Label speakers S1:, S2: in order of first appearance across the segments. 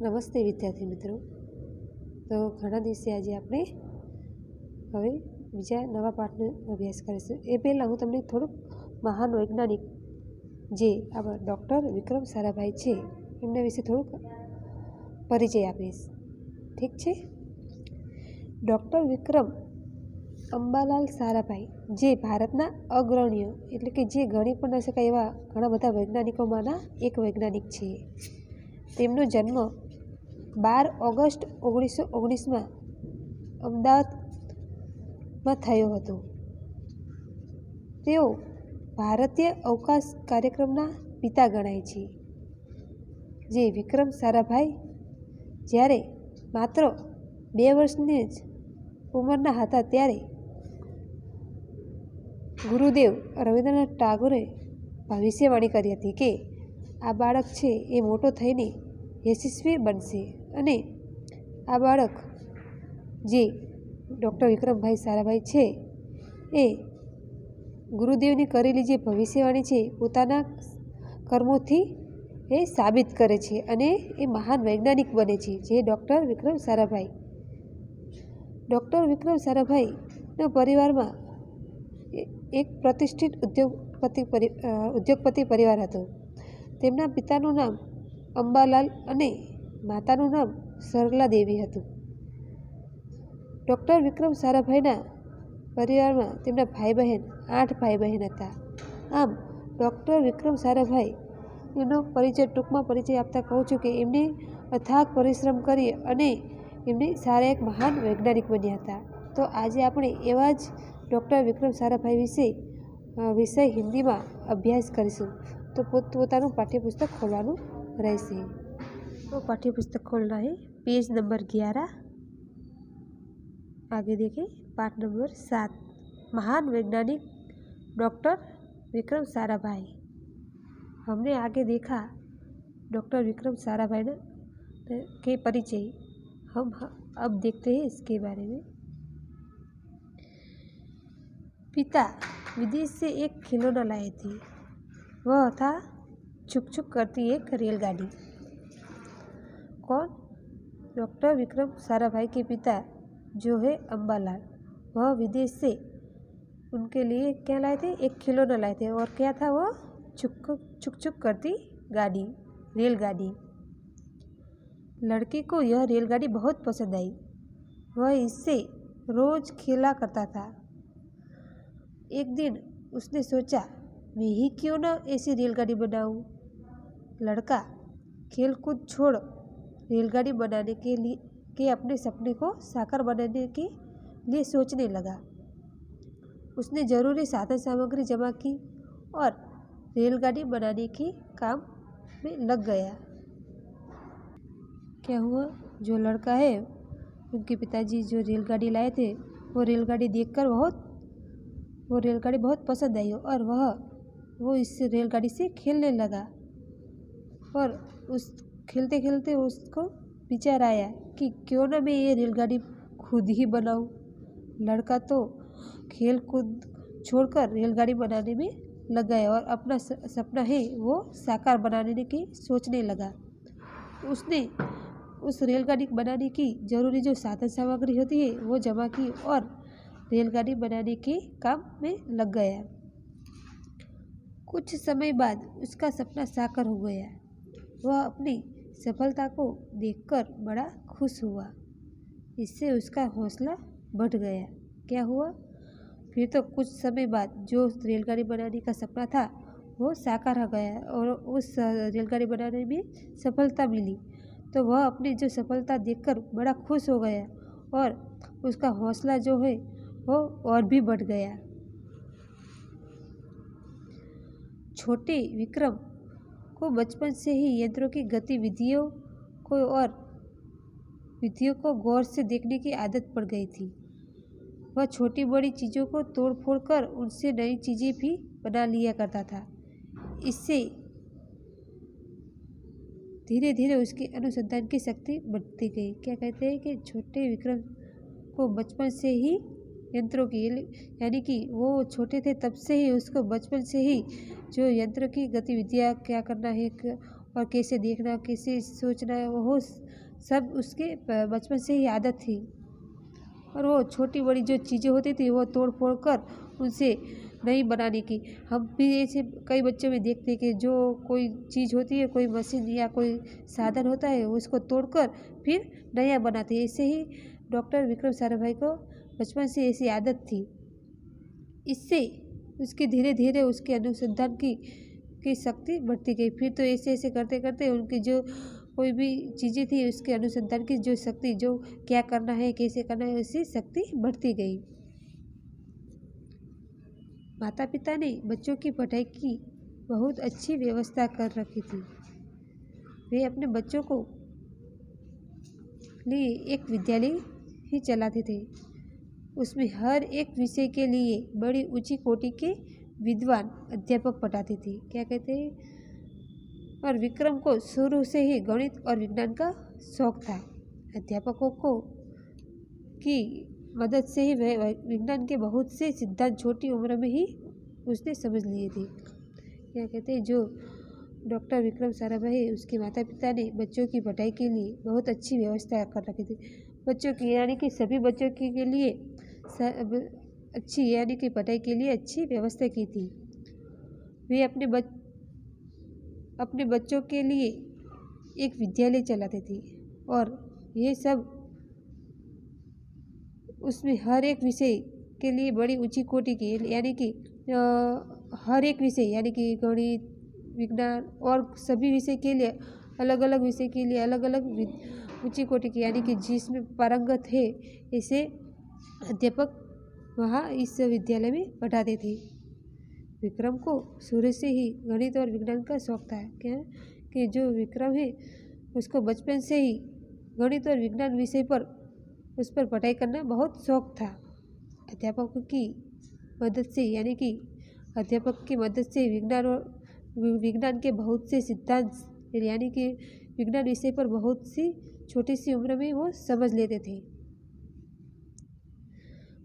S1: નમસ્તે વિદ્યાર્થી મિત્રો. તો ઘણા દિવસે આજે આપણે હવે બીજા નવા પાઠનો અભ્યાસ કરીશું. એ પહેલાં હું તમને થોડુંક મહાન વૈજ્ઞાનિક જે આપણા ડૉક્ટર વિક્રમ સારાભાઈ છે એમના વિશે થોડુંક પરિચય આપીશ. ઠીક છે. ડૉક્ટર વિક્રમ અંબાલાલ સારાભાઈ જે ભારતના અગ્રણીય એટલે કે જે ગણી પણ ન શકાય એવા ઘણા બધા વૈજ્ઞાનિકોમાંના એક વૈજ્ઞાનિક છે. તેમનો જન્મ 12 ઓગસ્ટ 1919માં અમદાવાદમાં થયો હતો. તેઓ ભારતીય અવકાશ કાર્યક્રમના પિતા ગણાય છે. જે વિક્રમ સારાભાઈ જ્યારે માત્ર 2 વર્ષની જ ઉંમરના હતા ત્યારે ગુરુદેવ રવિન્દ્રનાથ ટાગોરે ભવિષ્યવાણી કરી હતી કે આ બાળક છે એ મોટો થઈને યશસ્વી બનશે અને આ બાળક જે ડૉક્ટર વિક્રમભાઈ સારાભાઈ છે એ ગુરુદેવની કરેલી જે ભવિષ્યવાણી છે પોતાના કર્મોથી એ સાબિત કરે છે અને એ મહાન વૈજ્ઞાનિક બને છે. જે ડૉક્ટર વિક્રમ સારાભાઈ. ડૉક્ટર વિક્રમ સારાભાઈના પરિવારમાં એક પ્રતિષ્ઠિત ઉદ્યોગપતિ પરિવાર હતો. તેમના પિતાનું નામ અંબાલાલ અને માતાનું નામ સરલા દેવી હતું. ડૉક્ટર વિક્રમ સારાભાઈના પરિવારમાં તેમના ભાઈ બહેન 8 ભાઈ બહેન હતા. આમ ડૉક્ટર વિક્રમ સારાભાઈ એનો ટૂંકમાં પરિચય આપતા કહું છું કે એમને અથાગ પરિશ્રમ કરી અને એમને સારા એક મહાન વૈજ્ઞાનિક બન્યા હતા. તો આજે આપણે એવા જ ડૉક્ટર વિક્રમ સારાભાઈ વિષય હિન્દીમાં અભ્યાસ કરીશું. તો પોતાનું પાઠ્યપુસ્તક ખોલવાનું રહેશે. तो पाठ्यपुस्तक खोलना है. Page number 11. आगे देखें पाठ नंबर 7. महान वैज्ञानिक डॉक्टर विक्रम साराभाई. हमने आगे देखा डॉक्टर विक्रम साराभाई के परिचय. हम अब देखते हैं इसके बारे में. पिता विदेश से एक खिलौना लाए थे. वह था छुक छुक करती एक रेलगाड़ी. कौन? डॉक्टर विक्रम साराभाई के पिता जो है अंबालाल, वह विदेश से उनके लिए क्या लाए थे? एक खिलौना लाए थे. और क्या था वह? छुक छुक करती गाड़ी, रेलगाड़ी. लड़के को यह रेलगाड़ी बहुत पसंद आई. वह इससे रोज खेला करता था. एक दिन उसने सोचा मैं ही क्यों न ऐसी रेलगाड़ी बनाऊं. लड़का खेल कूद छोड़ रेलगाड़ी बनाने के अपने सपने को साकार बनाने के लिए सोचने लगा. उसने जरूरी साधन सामग्री जमा की और रेलगाड़ी बनाने के काम में लग गया. क्या हुआ? जो लड़का है उनके पिताजी जो रेलगाड़ी लाए थे वो रेलगाड़ी देखकर वो रेलगाड़ी बहुत पसंद आई और वो इस रेलगाड़ी से खेलने लगा. और उस खेलते खेलते उसको विचार आया कि क्यों ना मैं ये रेलगाड़ी खुद ही बनाऊं. लड़का तो खेल कूद छोड़कर रेलगाड़ी बनाने में लग गया और अपना सपना है वो साकार बनाने की सोचने लगा. उसने उस रेलगाड़ी बनाने की जरूरी जो साधन सामग्री होती है वो जमा की और रेलगाड़ी बनाने के काम में लग गया. कुछ समय बाद उसका सपना साकार हो गया. वह अपनी सफलता को देखकर बड़ा खुश हुआ. इससे उसका हौसला बढ़ गया. क्या हुआ? फिर तो कुछ समय बाद जो रेलगाड़ी बनाने का सपना था वो साकार हो गया और उस रेलगाड़ी बनाने में सफलता मिली. तो वह अपनी जो सफलता देखकर बड़ा खुश हो गया और उसका हौसला जो है वो और भी बढ़ गया. छोटे विक्रम को बचपन से ही यंत्रों की गतिविधियों को गौर से देखने की आदत पड़ गई थी. वह छोटी बड़ी चीज़ों को तोड़ फोड़ कर उनसे नई चीज़ें भी बना लिया करता था. इससे धीरे धीरे उसकी अनुसंधान की शक्ति बढ़ती गई. क्या कहते हैं कि छोटे विक्रम को बचपन से ही यंत्रों की यानी कि वो छोटे थे तब से ही उसको बचपन से ही जो यंत्र की गतिविधियाँ क्या करना है और कैसे देखना, कैसे सोचना, वो सब उसके बचपन से ही आदत थी। और वो छोटी बड़ी जो चीज़ें होती थी वो तोड़ फोड़ कर उनसे नई बनाने की। हम भी ऐसे कई बच्चों में देखते हैं कि जो कोई चीज़ होती है, कोई मशीन या कोई साधन होता है, उसको तोड़कर फिर नया बनाते हैं। ऐसे ही डॉक्टर विक्रम साराभाई को बचपन से ऐसी आदत थी। इससे उसके धीरे धीरे उसके अनुसंधान की शक्ति बढ़ती गई। फिर तो ऐसे ऐसे करते करते उनकी जो कोई भी चीज़ें थी उसके अनुसंधान की जो शक्ति, जो क्या करना है, कैसे करना है, उसकी शक्ति बढ़ती गई। माता पिता ने बच्चों की पढ़ाई की बहुत अच्छी व्यवस्था कर रखी थी। वे अपने बच्चों को लिए एक विद्यालय ही चलाते थे। उसमें हर एक विषय के लिए बड़ी ऊंची कोटि के विद्वान अध्यापक पढ़ाते थे। क्या कहते हैं? और विक्रम को शुरू से ही गणित और विज्ञान का शौक था। अध्यापकों को की मदद से ही वह विज्ञान के बहुत से सिद्धांत छोटी उम्र में ही उसने समझ लिए थे। क्या कहते हैं? जो डॉक्टर विक्रम साराभाई, उसके माता पिता ने बच्चों की पढ़ाई के लिए बहुत अच्छी व्यवस्था कर रखी थी। बच्चों की यानी कि सभी बच्चों के लिए अच्छी यानी कि पढ़ाई के लिए अच्छी व्यवस्था की थी। वे अपने बच्चों के लिए एक विद्यालय चलाते थे और ये सब उसमें हर एक विषय के लिए बड़ी ऊंची कोटि की यानी कि हर एक विषय यानी कि गणित, विज्ञान और सभी विषय के लिए अलग अलग विषय के लिए अलग अलग ऊंची कोटि की यानी कि जिसमें पारंगत है ऐसे अध्यापक वहाँ इस विद्यालय में पढ़ाते थे। विक्रम को शुरू से ही गणित और विज्ञान का शौक था। क्या कि जो विक्रम है उसको बचपन से ही गणित और विज्ञान विषय पर उस पर पढ़ाई करना बहुत शौक था। अध्यापकों की मदद से यानी कि अध्यापक की मदद से विज्ञान के बहुत से सिद्धांत यानी कि विज्ञान विषय पर बहुत सी छोटी सी उम्र में वो समझ लेते थे।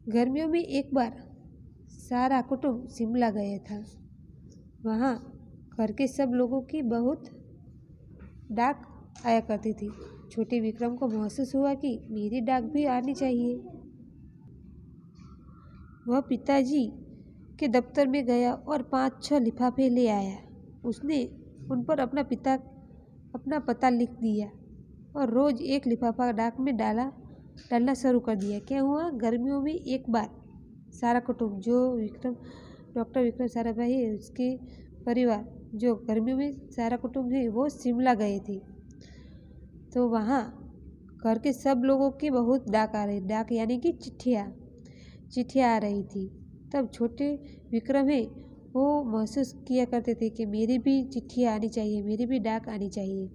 S1: गर्मियों में एक बार सारा कुटुंब शिमला गया था। वहाँ घर के सब लोगों की बहुत डाक आया करती थी। छोटे विक्रम को महसूस हुआ कि मेरी डाक भी आनी चाहिए। वह पिताजी के दफ्तर में गया और 5-6 लिफाफे ले आया। उसने उन पर अपना पता लिख दिया और रोज़ एक लिफाफा डाक में डालना शुरू कर दिया। क्या हुआ? गर्मियों में एक बार सारा कुटुंब जो डॉक्टर विक्रम साराभाई है उसके परिवार जो गर्मियों में सारा कुटुंब है वो शिमला गए थे। तो वहाँ घर के सब लोगों की बहुत डाक यानी कि चिट्ठियाँ आ रही थी। तब छोटे विक्रम है वो महसूस किया करते थे कि मेरी भी चिट्ठियाँ आनी चाहिए, मेरी भी डाक आनी चाहिए।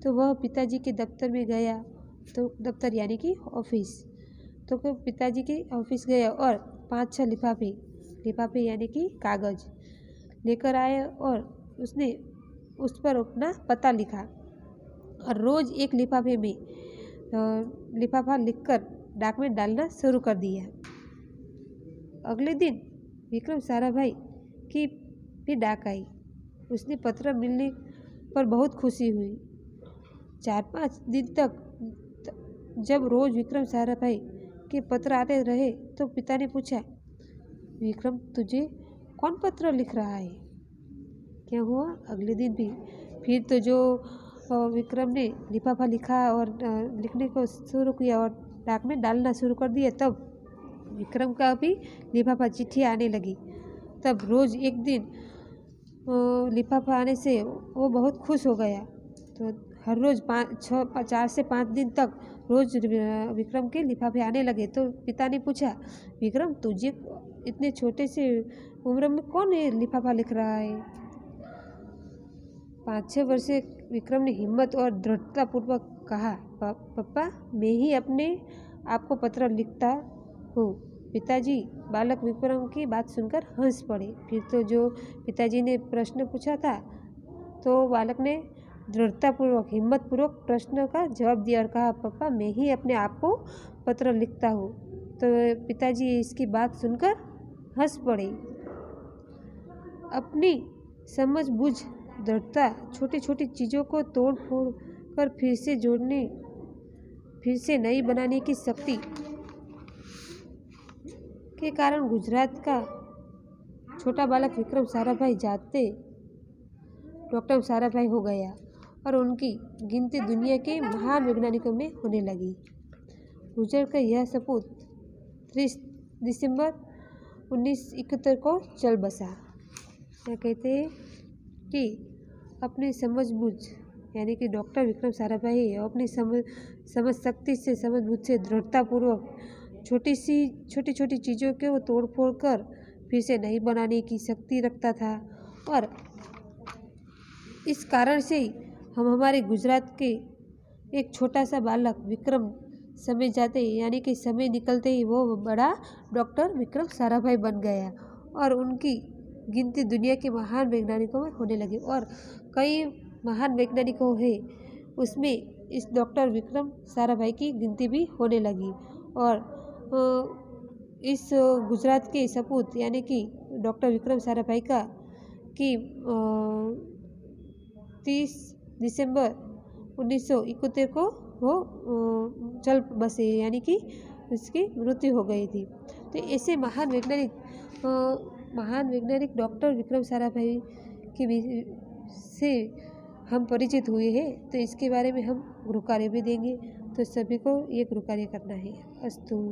S1: तो वह पिताजी के दफ्तर में गया, तो दफ्तर यानी कि ऑफिस, तो पिताजी के ऑफिस गया और 5-6 लिफाफे यानी कि कागज़ लेकर आए और उसने उस पर अपना पता लिखा और रोज़ एक लिफाफे में लिफाफा लिखकर डाक में डालना शुरू कर दिया। अगले दिन विक्रम साराभाई की भी डाक आई। उसने पत्र मिलने पर बहुत खुशी हुई। 4-5 दिन तक जब रोज़ विक्रम साराभाई के पत्र आते रहे तो पिता ने पूछा, विक्रम तुझे कौन पत्र लिख रहा है? क्या हुआ? अगले दिन भी फिर तो जो विक्रम ने लिफाफा लिखा और लिखने को शुरू किया और डाक में डालना शुरू कर दिया, तब विक्रम का भी लिफाफा चिट्ठी आने लगी। तब रोज़ एक दिन लिफाफा आने से वो बहुत खुश हो गया। तो हर रोज़ 4 से 5 दिन तक रोज़ विक्रम के लिफाफे आने लगे। तो पिता ने पूछा, विक्रम तुझे इतने छोटे से उम्र में कौन है लिफाफा लिख रहा है? 5-6 वर्षीय विक्रम ने हिम्मत और दृढ़तापूर्वक कहा, पापा मैं ही अपने आप को पत्र लिखता हूँ। पिताजी बालक विक्रम की बात सुनकर हंस पड़े। फिर तो जो पिताजी ने प्रश्न पूछा था तो बालक ने दृढ़तापूर्वक हिम्मतपूर्वक प्रश्न का जवाब दिया और कहा, पापा मैं ही अपने आप को पत्र लिखता हूँ। तो पिताजी इसकी बात सुनकर हंस पड़े। अपनी समझ बूझ दृढ़ता, छोटी छोटी चीज़ों को तोड़ फोड़ कर फिर से नई बनाने की शक्ति के कारण गुजरात का छोटा बालक विक्रम साराभाई जाते डॉक्टर साराभाई हो गया और उनकी गिनती दुनिया के महान वैज्ञानिकों में होने लगी। गुजर का यह सपूत 30 दिसंबर 1971 को चल बसा। क्या कहते हैं कि अपनी समझबूझ यानी कि डॉक्टर विक्रम साराभाई अपनी समझ शक्ति से समझबूझ से दृढ़तापूर्वक छोटी छोटी चीज़ों के वो तोड़ फोड़ कर फिर से नई बनाने की शक्ति रखता था और इस कारण से ही हम हमारे गुजरात के एक छोटा सा बालक विक्रम समय जाते यानी कि समय निकलते ही वो बड़ा डॉक्टर विक्रम साराभाई बन गया और उनकी गिनती दुनिया के महान वैज्ञानिकों में होने लगी और कई महान वैज्ञानिकों है उसमें इस डॉक्टर विक्रम साराभाई की गिनती भी होने लगी और इस गुजरात के सपूत यानी कि डॉक्टर विक्रम साराभाई का कि 30 दिसंबर 1971 को वो चल बसे यानी कि उसकी मृत्यु हो गई थी। तो ऐसे महान वैज्ञानिक डॉक्टर विक्रम साराभाई के से हम परिचित हुए हैं। तो इसके बारे में हम गृह कार्य भी देंगे, तो सभी को ये गृह कार्य करना है। अस्तु।